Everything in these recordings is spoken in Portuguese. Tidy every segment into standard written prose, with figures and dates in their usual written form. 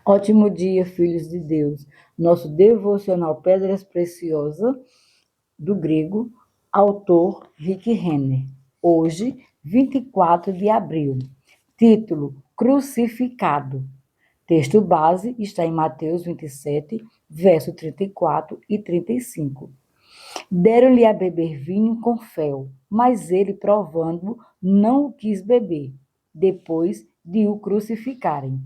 Ótimo dia, filhos de Deus. Nosso devocional Pedras Preciosas, do grego, autor Rick Renner. Hoje, 24 de abril. Título: Crucificado. Texto base está em Mateus 27, verso 34 e 35. Deram-lhe a beber vinho com fel, mas ele, provando, não o quis beber, depois de o crucificarem.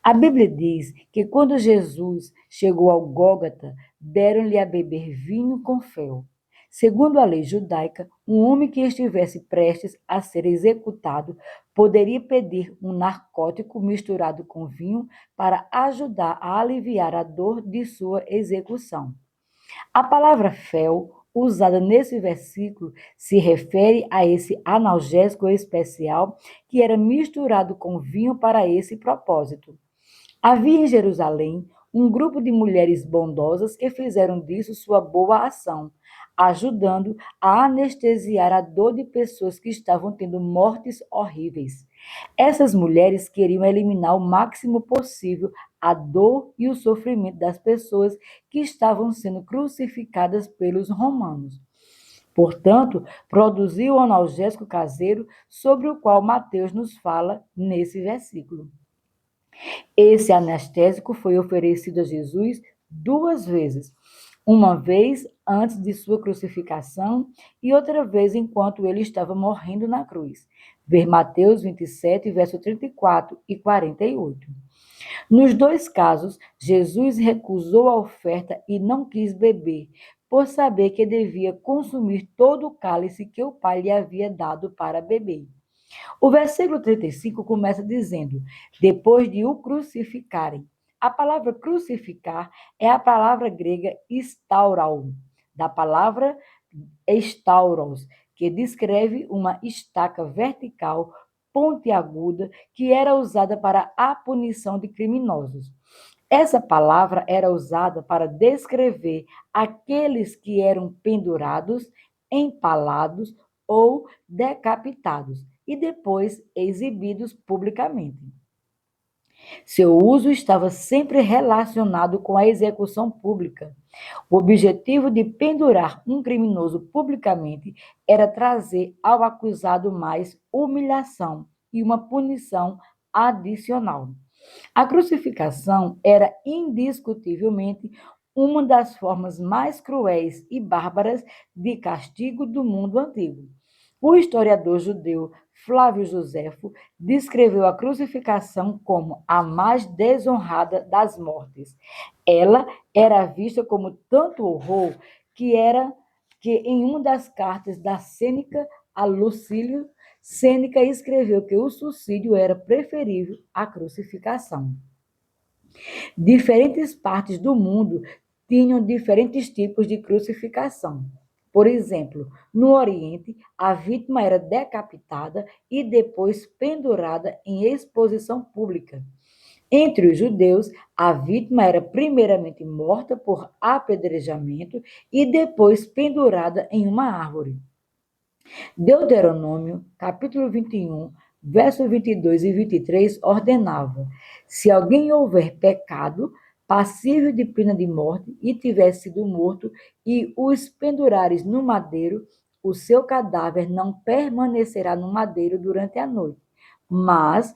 A Bíblia diz que quando Jesus chegou ao Gólgota, deram-lhe a beber vinho com fel. Segundo a lei judaica, um homem que estivesse prestes a ser executado poderia pedir um narcótico misturado com vinho para ajudar a aliviar a dor de sua execução. A palavra fel, usada nesse versículo, se refere a esse analgésico especial que era misturado com vinho para esse propósito. Havia em Jerusalém um grupo de mulheres bondosas que fizeram disso sua boa ação, ajudando a anestesiar a dor de pessoas que estavam tendo mortes horríveis. Essas mulheres queriam eliminar o máximo possível a dor e o sofrimento das pessoas que estavam sendo crucificadas pelos romanos. Portanto, produziu o analgésico caseiro sobre o qual Mateus nos fala nesse versículo. Esse anestésico foi oferecido a Jesus duas vezes, uma vez antes de sua crucificação e outra vez enquanto ele estava morrendo na cruz. Ver Mateus 27, verso 34 e 48. Nos dois casos, Jesus recusou a oferta e não quis beber, por saber que devia consumir todo o cálice que o Pai lhe havia dado para beber. O versículo 35 começa dizendo: depois de o crucificarem. A palavra crucificar é a palavra grega staurau, da palavra estauros, que descreve uma estaca vertical pontiaguda que era usada para a punição de criminosos. Essa palavra era usada para descrever aqueles que eram pendurados, empalados ou decapitados e depois exibidos publicamente. Seu uso estava sempre relacionado com a execução pública. O objetivo de pendurar um criminoso publicamente era trazer ao acusado mais humilhação e uma punição adicional. A crucificação era indiscutivelmente uma das formas mais cruéis e bárbaras de castigo do mundo antigo. O historiador judeu Flávio Joséfo descreveu a crucificação como a mais desonrada das mortes. Ela era vista como tanto horror que em uma das cartas da Sêneca a Lucílio, Sêneca escreveu que o suicídio era preferível à crucificação. Diferentes partes do mundo tinham diferentes tipos de crucificação. Por exemplo, no Oriente, a vítima era decapitada e depois pendurada em exposição pública. Entre os judeus, a vítima era primeiramente morta por apedrejamento e depois pendurada em uma árvore. Deuteronômio, capítulo 21, versos 22 e 23, ordenava: se alguém houver pecado, passível de pena de morte, e tiver sido morto, e os pendurares no madeiro, o seu cadáver não permanecerá no madeiro durante a noite, mas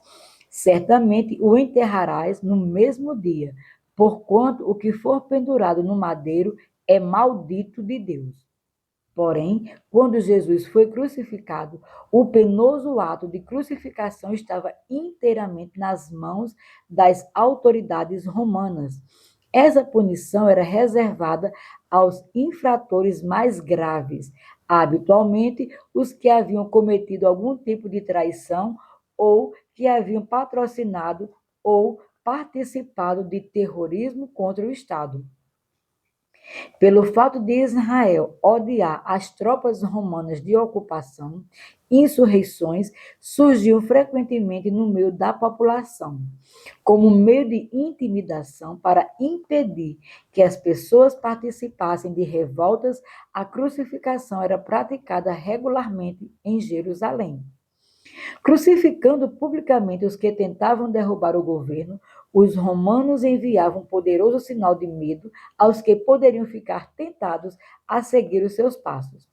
certamente o enterrarás no mesmo dia, porquanto o que for pendurado no madeiro é maldito de Deus. Porém, quando Jesus foi crucificado, o penoso ato de crucificação estava inteiramente nas mãos das autoridades romanas. Essa punição era reservada aos infratores mais graves, habitualmente os que haviam cometido algum tipo de traição ou que haviam patrocinado ou participado de terrorismo contra o Estado. Pelo fato de Israel odiar as tropas romanas de ocupação, insurreições surgiam frequentemente no meio da população, como meio de intimidação para impedir que as pessoas participassem de revoltas. A crucificação era praticada regularmente em Jerusalém. Crucificando publicamente os que tentavam derrubar o governo, os romanos enviavam um poderoso sinal de medo aos que poderiam ficar tentados a seguir os seus passos.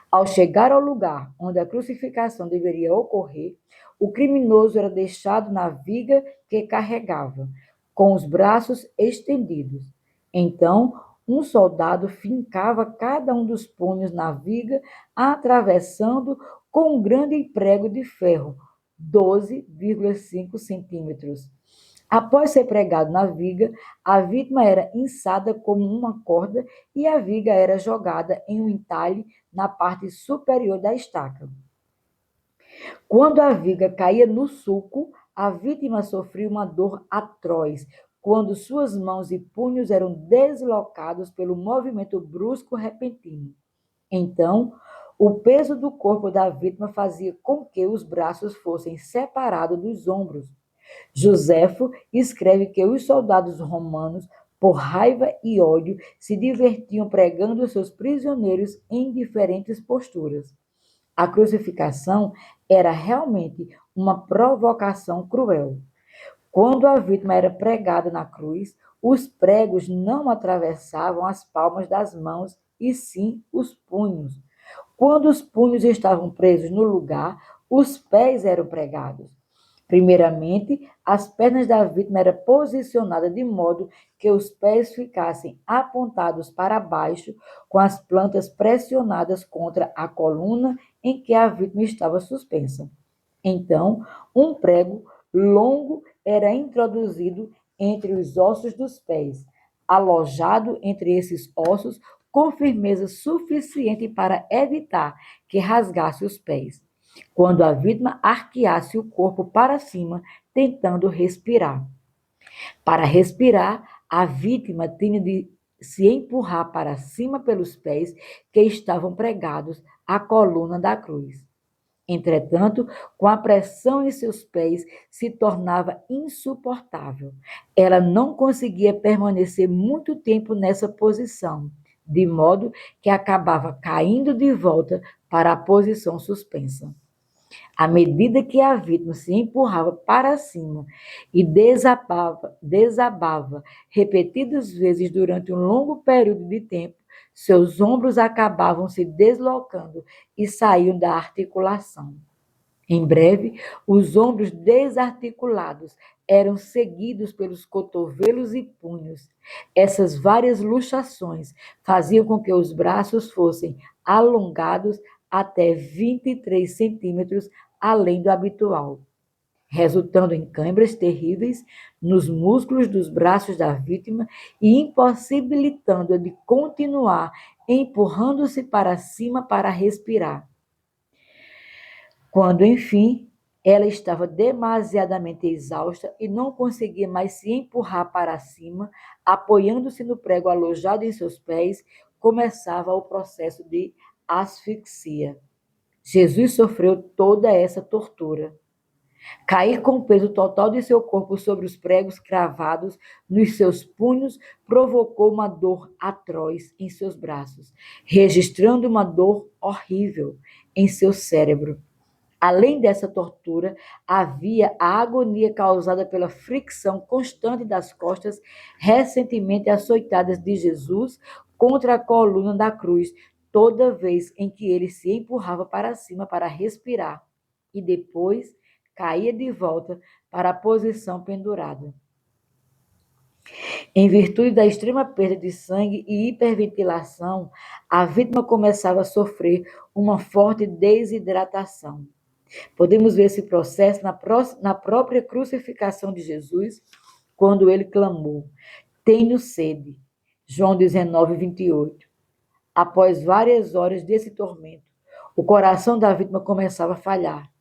Ao chegar ao lugar onde a crucificação deveria ocorrer, o criminoso era deixado na viga que carregava, com os braços estendidos. Então, um soldado fincava cada um dos punhos na viga, atravessando com um grande prego de ferro, 12,5 centímetros. Após ser pregado na viga, a vítima era içada como uma corda e a viga era jogada em um entalhe na parte superior da estaca. Quando a viga caía no sulco, a vítima sofria uma dor atroz, quando suas mãos e punhos eram deslocados pelo movimento brusco repentino. Então, o peso do corpo da vítima fazia com que os braços fossem separados dos ombros. Joséfo escreve que os soldados romanos, por raiva e ódio, se divertiam pregando seus prisioneiros em diferentes posturas. A crucificação era realmente uma provocação cruel. Quando a vítima era pregada na cruz, os pregos não atravessavam as palmas das mãos, e sim os punhos. Quando os punhos estavam presos no lugar, os pés eram pregados. Primeiramente, as pernas da vítima eram posicionadas de modo que os pés ficassem apontados para baixo, com as plantas pressionadas contra a coluna em que a vítima estava suspensa. Então, um prego longo era introduzido entre os ossos dos pés, alojado entre esses ossos com firmeza suficiente para evitar que rasgasse os pés, quando a vítima arqueasse o corpo para cima, tentando respirar. Para respirar, a vítima tinha de se empurrar para cima pelos pés que estavam pregados à coluna da cruz. Entretanto, com a pressão em seus pés, se tornava insuportável. Ela não conseguia permanecer muito tempo nessa posição, de modo que acabava caindo de volta para a posição suspensa. À medida que a vítima se empurrava para cima e desabava repetidas vezes durante um longo período de tempo, seus ombros acabavam se deslocando e saíam da articulação. Em breve, os ombros desarticulados eram seguidos pelos cotovelos e punhos. Essas várias luxações faziam com que os braços fossem alongados até 23 centímetros além do habitual, resultando em câimbras terríveis nos músculos dos braços da vítima e impossibilitando-a de continuar empurrando-se para cima para respirar. Quando, enfim, ela estava demasiadamente exausta e não conseguia mais se empurrar para cima, apoiando-se no prego alojado em seus pés, começava o processo de asfixia. Jesus sofreu toda essa tortura. Cair com o peso total de seu corpo sobre os pregos cravados nos seus punhos provocou uma dor atroz em seus braços, registrando uma dor horrível em seu cérebro. Além dessa tortura, havia a agonia causada pela fricção constante das costas recentemente açoitadas de Jesus contra a coluna da cruz, toda vez em que ele se empurrava para cima para respirar e depois caía de volta para a posição pendurada. Em virtude da extrema perda de sangue e hiperventilação, a vítima começava a sofrer uma forte desidratação. Podemos ver esse processo na própria crucificação de Jesus, quando ele clamou: "Tenho sede". João 19, 28. Após várias horas desse tormento, o coração da vítima começava a falhar.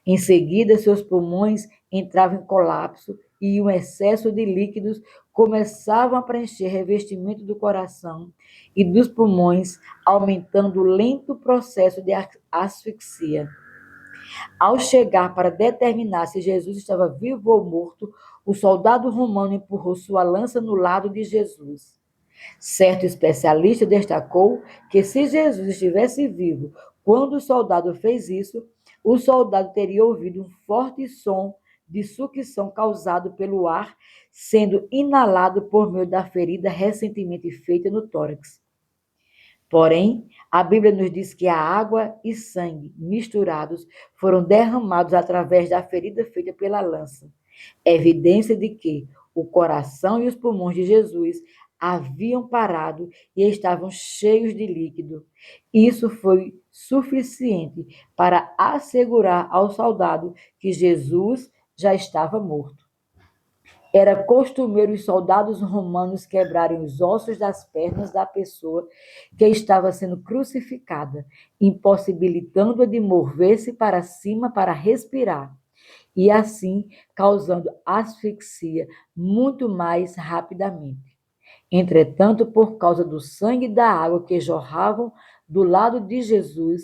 Em seguida, seus pulmões entravam em colapso e um excesso de líquidos começavam a preencher o revestimento do coração e dos pulmões, aumentando o lento processo de asfixia. Ao chegar para determinar se Jesus estava vivo ou morto, o soldado romano empurrou sua lança no lado de Jesus. Certo especialista destacou que se Jesus estivesse vivo quando o soldado fez isso, o soldado teria ouvido um forte som de sucção causado pelo ar sendo inalado por meio da ferida recentemente feita no tórax. Porém, a Bíblia nos diz que a água e sangue misturados foram derramados através da ferida feita pela lança, evidência de que o coração e os pulmões de Jesus haviam parado e estavam cheios de líquido. Isso foi suficiente para assegurar ao soldado que Jesus já estava morto. Era costumeiro os soldados romanos quebrarem os ossos das pernas da pessoa que estava sendo crucificada, impossibilitando-a de mover-se para cima para respirar, e assim causando asfixia muito mais rapidamente. Entretanto, por causa do sangue e da água que jorravam do lado de Jesus,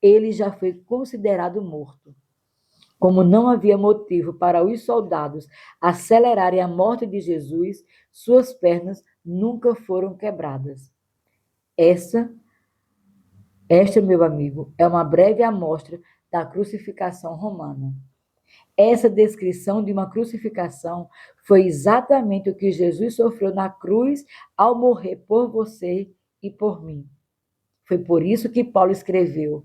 ele já foi considerado morto. Como não havia motivo para os soldados acelerarem a morte de Jesus, suas pernas nunca foram quebradas. Esta, meu amigo, é uma breve amostra da crucificação romana. Essa descrição de uma crucificação foi exatamente o que Jesus sofreu na cruz ao morrer por você e por mim. Foi por isso que Paulo escreveu: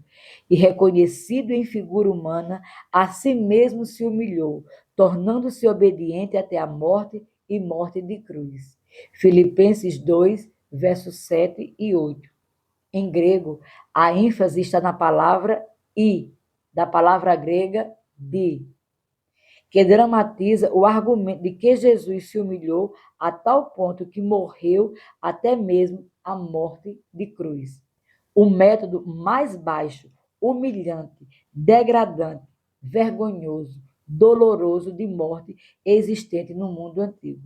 e reconhecido em figura humana, a si mesmo se humilhou, tornando-se obediente até a morte e morte de cruz. Filipenses 2, versos 7 e 8. Em grego, a ênfase está na palavra "e", da palavra grega "di", que dramatiza o argumento de que Jesus se humilhou a tal ponto que morreu até mesmo a morte de cruz. O método mais baixo, humilhante, degradante, vergonhoso, doloroso de morte existente no mundo antigo.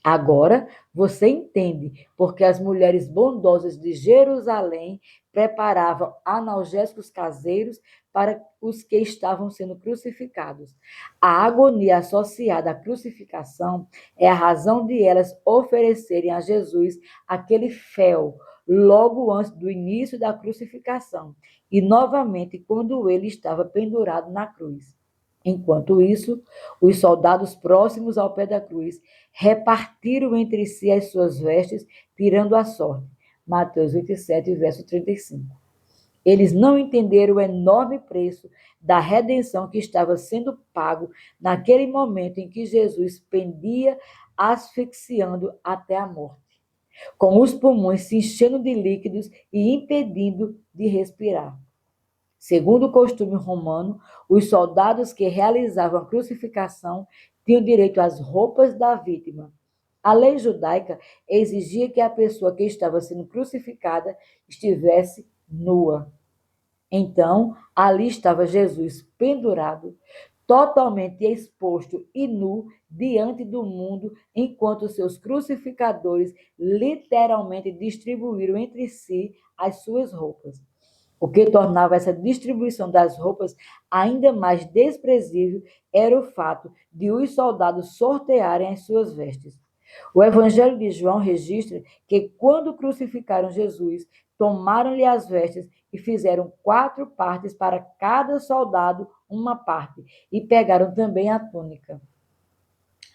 Agora você entende porque as mulheres bondosas de Jerusalém preparavam analgésicos caseiros para os que estavam sendo crucificados. A agonia associada à crucificação é a razão de elas oferecerem a Jesus aquele fel logo antes do início da crucificação e novamente quando ele estava pendurado na cruz. Enquanto isso, os soldados próximos ao pé da cruz repartiram entre si as suas vestes, tirando a sorte. Mateus 27, verso 35. Eles não entenderam o enorme preço da redenção que estava sendo pago naquele momento em que Jesus pendia asfixiando até a morte, com os pulmões se enchendo de líquidos e impedindo de respirar. Segundo o costume romano, os soldados que realizavam a crucificação tinham direito às roupas da vítima. A lei judaica exigia que a pessoa que estava sendo crucificada estivesse nua. Então, ali estava Jesus pendurado, totalmente exposto e nu diante do mundo, enquanto seus crucificadores literalmente distribuíram entre si as suas roupas. O que tornava essa distribuição das roupas ainda mais desprezível era o fato de os soldados sortearem as suas vestes. O Evangelho de João registra que, quando crucificaram Jesus, tomaram-lhe as vestes e fizeram 4 partes para cada soldado, uma parte, e pegaram também a túnica.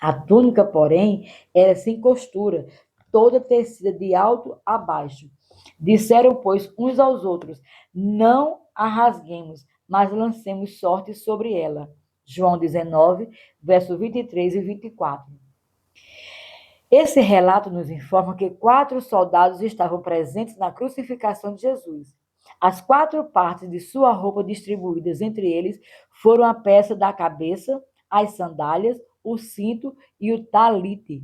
A túnica, porém, era sem costura, toda tecida de alto a baixo. Disseram, pois, uns aos outros: não a rasguemos, mas lancemos sorte sobre ela. João 19, verso 23 e 24. Esse relato nos informa que 4 soldados estavam presentes na crucificação de Jesus. As 4 partes de sua roupa distribuídas entre eles foram a peça da cabeça, as sandálias, o cinto e o talite,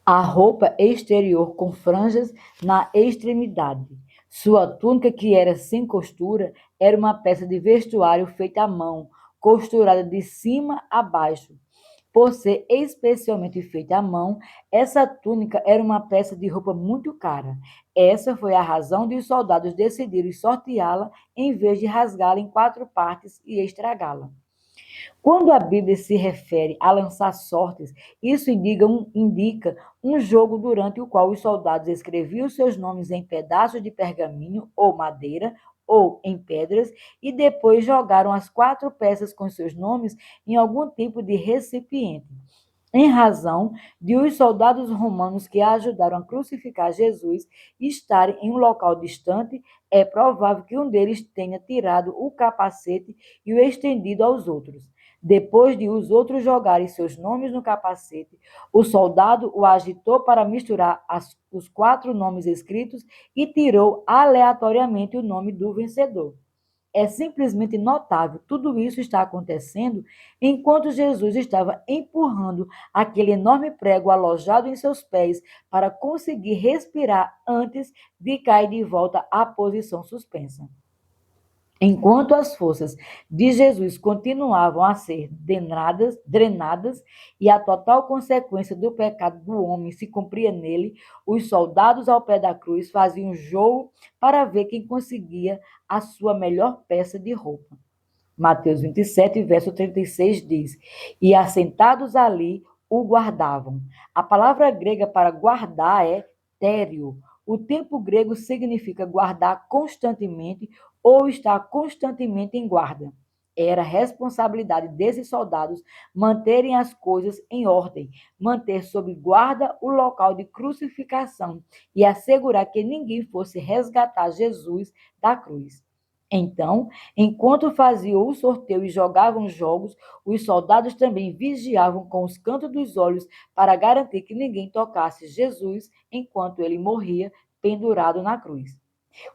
a roupa exterior com franjas na extremidade. Sua túnica, que era sem costura, era uma peça de vestuário feita à mão, costurada de cima a baixo. Por ser especialmente feita à mão, essa túnica era uma peça de roupa muito cara. Essa foi a razão de os soldados decidirem sorteá-la em vez de rasgá-la em 4 partes e estragá-la. Quando a Bíblia se refere a lançar sortes, isso indica um jogo durante o qual os soldados escreviam seus nomes em pedaços de pergaminho ou madeira ou em pedras, e depois jogaram as 4 peças com seus nomes em algum tipo de recipiente. Em razão de os soldados romanos que ajudaram a crucificar Jesus estarem em um local distante, é provável que um deles tenha tirado o capacete e o estendido aos outros. Depois de os outros jogarem seus nomes no capacete, o soldado o agitou para misturar os 4 nomes escritos e tirou aleatoriamente o nome do vencedor. É simplesmente notável. Tudo isso está acontecendo enquanto Jesus estava empurrando aquele enorme prego alojado em seus pés para conseguir respirar antes de cair de volta à posição suspensa. Enquanto as forças de Jesus continuavam a ser drenadas e a total consequência do pecado do homem se cumpria nele, os soldados ao pé da cruz faziam jogo para ver quem conseguia a sua melhor peça de roupa. Mateus 27, verso 36 diz: E assentados ali o guardavam. A palavra grega para guardar é tério. O tempo grego significa guardar constantemente ou estar constantemente em guarda. Era responsabilidade desses soldados manterem as coisas em ordem, manter sob guarda o local de crucificação e assegurar que ninguém fosse resgatar Jesus da cruz. Então, enquanto faziam o sorteio e jogavam jogos, os soldados também vigiavam com os cantos dos olhos para garantir que ninguém tocasse Jesus enquanto ele morria pendurado na cruz.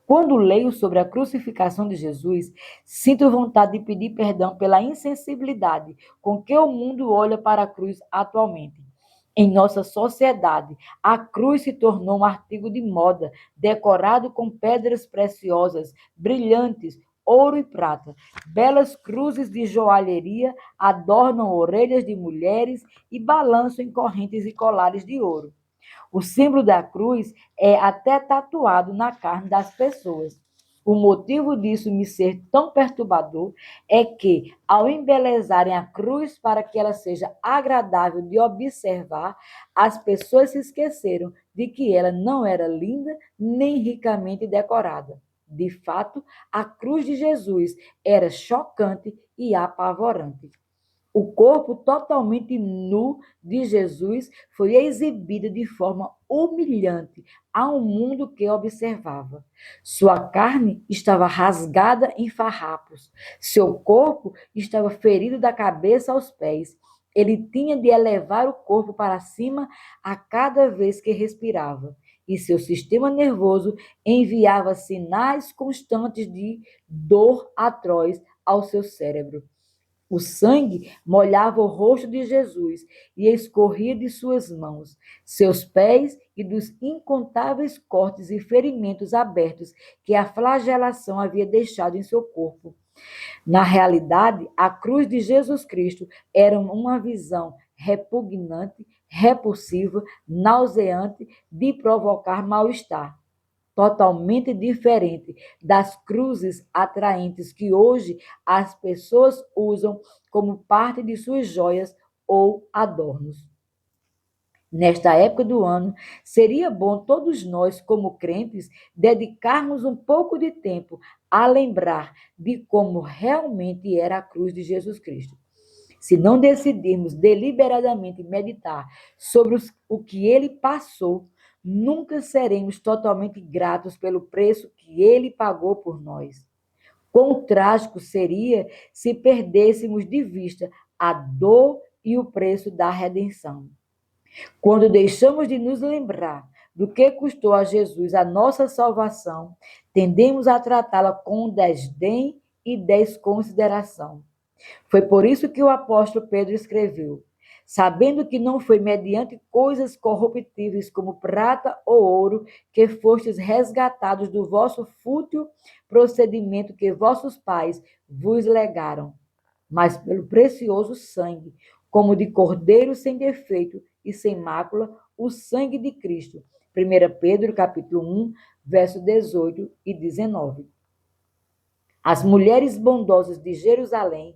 Quando leio sobre a crucificação de Jesus, sinto vontade de pedir perdão pela insensibilidade com que o mundo olha para a cruz atualmente. Em nossa sociedade, a cruz se tornou um artigo de moda, decorado com pedras preciosas, brilhantes, ouro e prata. Belas cruzes de joalheria adornam orelhas de mulheres e balançam em correntes e colares de ouro. O símbolo da cruz é até tatuado na carne das pessoas. O motivo disso me ser tão perturbador é que, ao embelezarem a cruz para que ela seja agradável de observar, as pessoas se esqueceram de que ela não era linda nem ricamente decorada. De fato, a cruz de Jesus era chocante e apavorante. O corpo totalmente nu de Jesus foi exibido de forma humilhante a um mundo que observava. Sua carne estava rasgada em farrapos. Seu corpo estava ferido da cabeça aos pés. Ele tinha de elevar o corpo para cima a cada vez que respirava. E seu sistema nervoso enviava sinais constantes de dor atroz ao seu cérebro. O sangue molhava o rosto de Jesus e escorria de suas mãos, seus pés e dos incontáveis cortes e ferimentos abertos que a flagelação havia deixado em seu corpo. Na realidade, a cruz de Jesus Cristo era uma visão repugnante, repulsiva, nauseante de provocar mal-estar, totalmente diferente das cruzes atraentes que hoje as pessoas usam como parte de suas joias ou adornos. Nesta época do ano, seria bom todos nós, como crentes, dedicarmos um pouco de tempo a lembrar de como realmente era a cruz de Jesus Cristo. Se não decidirmos deliberadamente meditar sobre o que ele passou, nunca seremos totalmente gratos pelo preço que ele pagou por nós. Quão trágico seria se perdêssemos de vista a dor e o preço da redenção. Quando deixamos de nos lembrar do que custou a Jesus a nossa salvação, tendemos a tratá-la com desdém e desconsideração. Foi por isso que o apóstolo Pedro escreveu: sabendo que não foi mediante coisas corruptíveis como prata ou ouro que fostes resgatados do vosso fútil procedimento que vossos pais vos legaram, mas pelo precioso sangue, como de cordeiro sem defeito e sem mácula, o sangue de Cristo. 1 Pedro, capítulo 1, verso 18 e 19. As mulheres bondosas de Jerusalém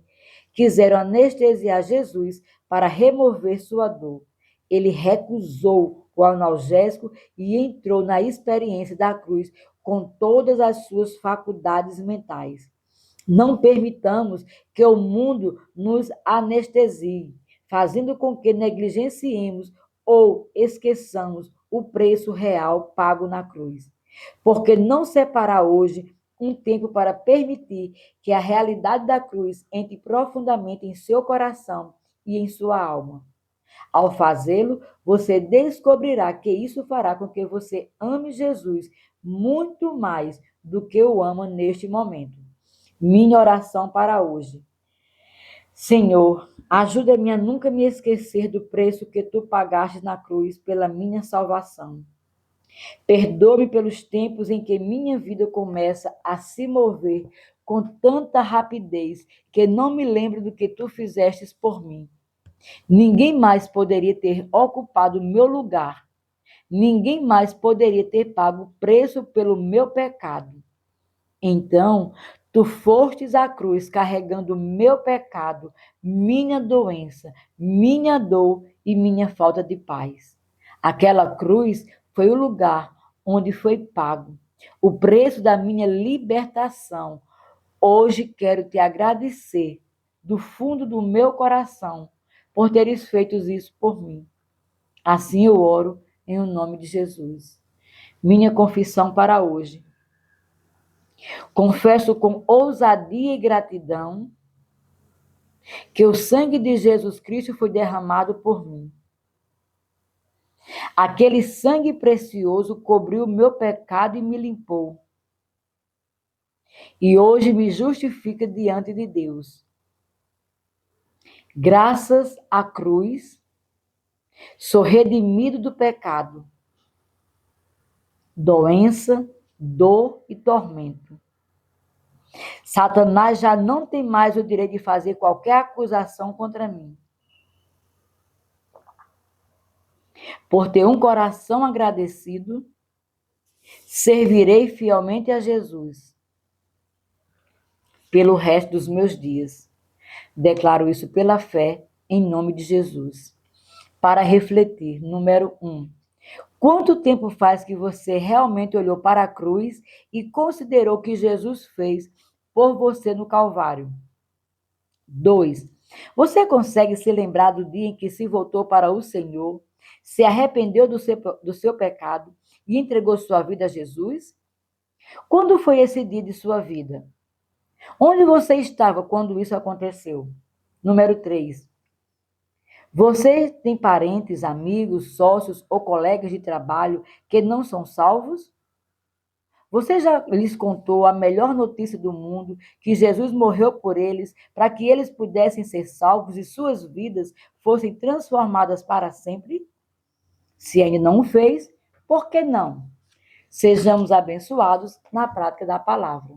quiseram anestesiar Jesus para remover sua dor. Ele recusou o analgésico e entrou na experiência da cruz com todas as suas faculdades mentais. Não permitamos que o mundo nos anestesie, fazendo com que negligenciemos ou esqueçamos o preço real pago na cruz. Porque não separar hoje um tempo para permitir que a realidade da cruz entre profundamente em seu coração e em sua alma. Ao fazê-lo, você descobrirá que isso fará com que você ame Jesus muito mais do que o ama neste momento. Minha oração para hoje. Senhor, ajuda-me a nunca me esquecer do preço que tu pagaste na cruz pela minha salvação. Perdoa-me pelos tempos em que minha vida começa a se mover com tanta rapidez que não me lembro do que tu fizestes por mim. Ninguém mais poderia ter ocupado o meu lugar. Ninguém mais poderia ter pago o preço pelo meu pecado. Então, tu fostes à cruz carregando o meu pecado, minha doença, minha dor e minha falta de paz. Aquela cruz foi o lugar onde foi pago o preço da minha libertação. Hoje quero te agradecer do fundo do meu coração por teres feito isso por mim. Assim eu oro em o nome de Jesus. Minha confissão para hoje. Confesso com ousadia e gratidão que o sangue de Jesus Cristo foi derramado por mim. Aquele sangue precioso cobriu o meu pecado e me limpou. E hoje me justifica diante de Deus. Graças à cruz, sou redimido do pecado, doença, dor e tormento. Satanás já não tem mais o direito de fazer qualquer acusação contra mim. Por ter um coração agradecido, servirei fielmente a Jesus pelo resto dos meus dias. Declaro isso pela fé, em nome de Jesus. Para refletir, número 1. Quanto tempo faz que você realmente olhou para a cruz e considerou o que Jesus fez por você no Calvário? 2. Você consegue se lembrar do dia em que se voltou para o Senhor, se arrependeu do seu pecado e entregou sua vida a Jesus? Quando foi esse dia de sua vida? Onde você estava quando isso aconteceu? Número 3. Você tem parentes, amigos, sócios ou colegas de trabalho que não são salvos? Você já lhes contou a melhor notícia do mundo, que Jesus morreu por eles, para que eles pudessem ser salvos e suas vidas fossem transformadas para sempre? Se ainda não o fez, por que não? Sejamos abençoados na prática da palavra.